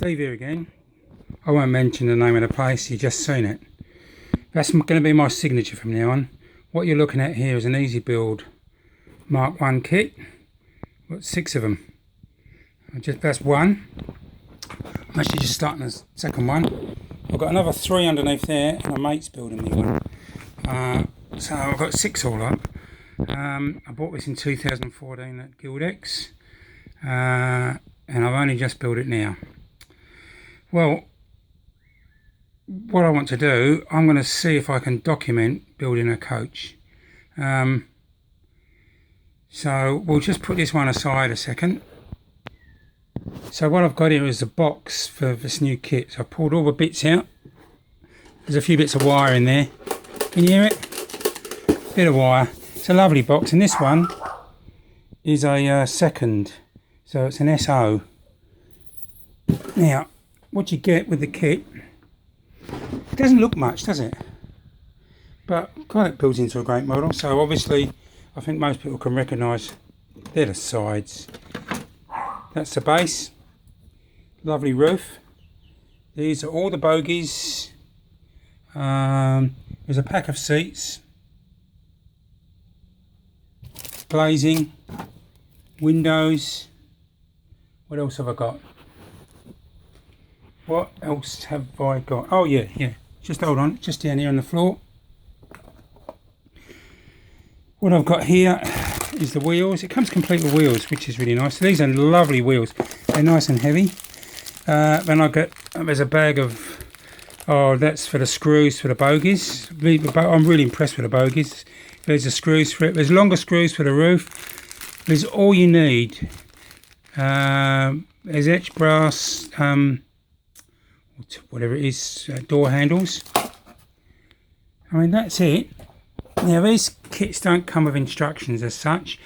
Steve here again. I won't mention the name of the place, you've just seen it. That's going to be my signature from now on. What you're looking at here is an Easybuild Mk1 kit. Got 6 of them. That's one. I'm actually just starting the second one. I've got another 3 underneath there, and my mate's building me one. So I've got 6 all up. I bought this in 2014 at Guildex, and I've only just built it now. Well, what I want to do, I'm going to see if I can document building a coach. So we'll just put this one aside a second. So what I've got here is a box for this new kit. So I pulled all the bits out. There's a few bits of wire in there. Can you hear it? Bit of wire. It's a lovely box, and this one is a second. So it's an SO. Now, what you get with the kit, it doesn't look much, does it? But kind of builds into a great model. So obviously, I think most people can recognise they're the sides. That's the base. Lovely roof. These are all the bogies. There's a pack of seats. Glazing. Windows. What else have I got? What else have I got? Oh yeah. Just hold on, just down here on the floor. What I've got here is the wheels. It comes complete with wheels, which is really nice. These are lovely wheels. They're nice and heavy. Then I got, there's a bag of, that's for the screws for the bogies. I'm really impressed with the bogies. There's the screws for it. There's longer screws for the roof. There's all you need. There's etched brass, whatever it is, door handles. I mean, that's it. Now, these kits don't come with instructions as such.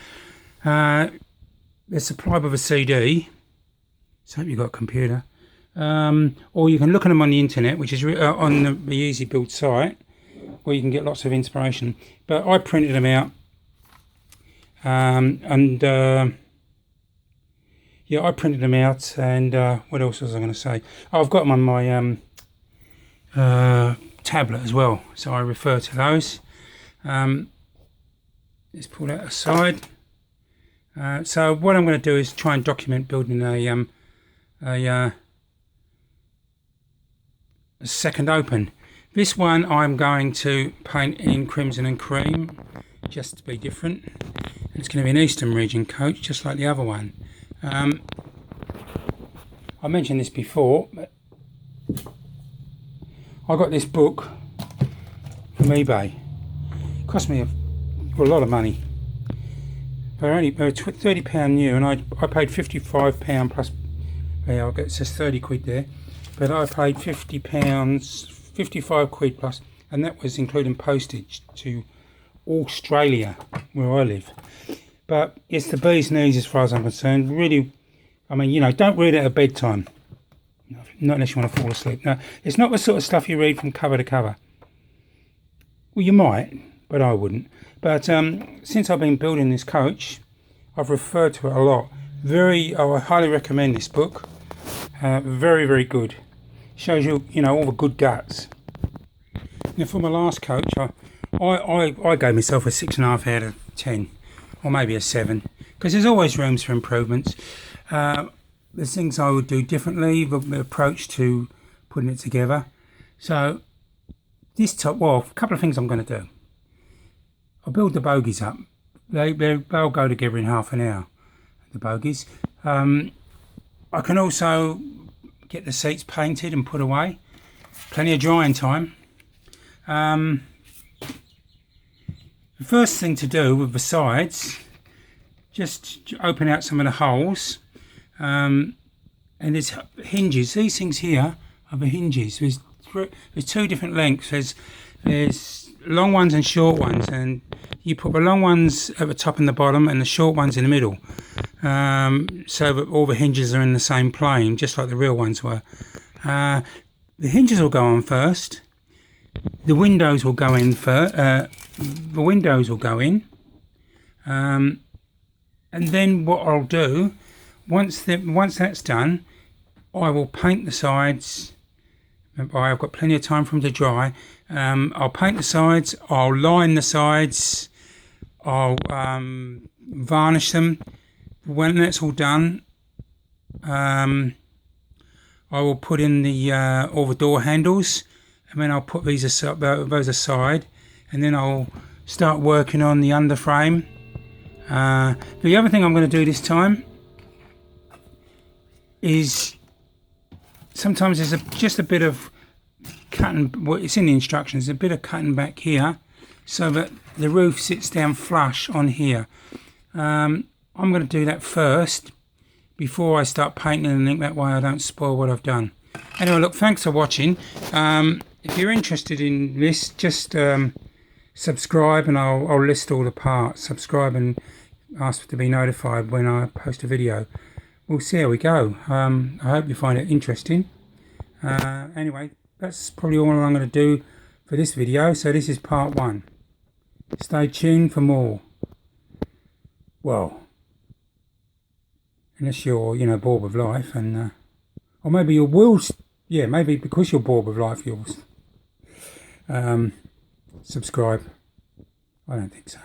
They're supplied with a CD. So hope you've got a computer. Or you can look at them on the internet, which is on the Easybuild site, where you can get lots of inspiration. But I printed them out. Yeah, I printed them out, and what else was I going to say? Oh, I've got them on my tablet as well, so I refer to those. Let's pull that aside. So what I'm going to do is try and document building a second open. This one I'm going to paint in crimson and cream, just to be different. It's going to be an Eastern region coach, just like the other one. I mentioned this before, but I got this book from eBay. It cost me a lot of money. They were £30 new, and I paid £55 plus. Yeah, it says 30 quid there, but I paid £50, 55 quid plus, and that was including postage to Australia, where I live. But it's the bee's knees as far as I'm concerned. Really, I mean, you know, don't read it at bedtime. Not unless you want to fall asleep. No, it's not the sort of stuff you read from cover to cover. Well, you might, but I wouldn't. But since I've been building this coach, I've referred to it a lot. I highly recommend this book. Very, very good. Shows you, all the good guts. Now, for my last coach, I gave myself a 6.5 out of 10. Or maybe a 7, because there's always rooms for improvements. There's things I would do differently, the approach to putting it together. So a couple of things I'm going to do. I'll build the bogies up. They'll go together in half an hour, the bogies. I can also get the seats painted and put away. Plenty of drying time. The first thing to do with the sides, just open out some of the holes, and there's hinges. These things here are the hinges. There's 2 different lengths. There's long ones and short ones, and you put the long ones at the top and the bottom, and the short ones in the middle, so that all the hinges are in the same plane, just like the real ones were. The hinges will go on first. The windows will go in and then what I'll do, once that's done, I will paint the sides. I've got plenty of time for them to dry. I'll paint the sides, I'll line the sides, I'll varnish them. When that's all done, I will put in the all the door handles, and then I'll put those aside, and then I'll start working on the underframe. The other thing I'm going to do this time is sometimes there's just a bit of cutting, well, it's in the instructions, a bit of cutting back here so that the roof sits down flush on here. I'm going to do that first before I start painting and ink, that way I don't spoil what I've done. Anyway, look, thanks for watching. If you're interested in this, just subscribe and I'll list all the parts. Subscribe and ask to be notified when I post a video. We'll see how we go. I hope you find it interesting. Anyway, that's probably all I'm going to do for this video. So this is part 1. Stay tuned for more. Well, unless you're, bored with life, and or maybe you will. Yeah, maybe because you're bored with life, you'll subscribe. I don't think so.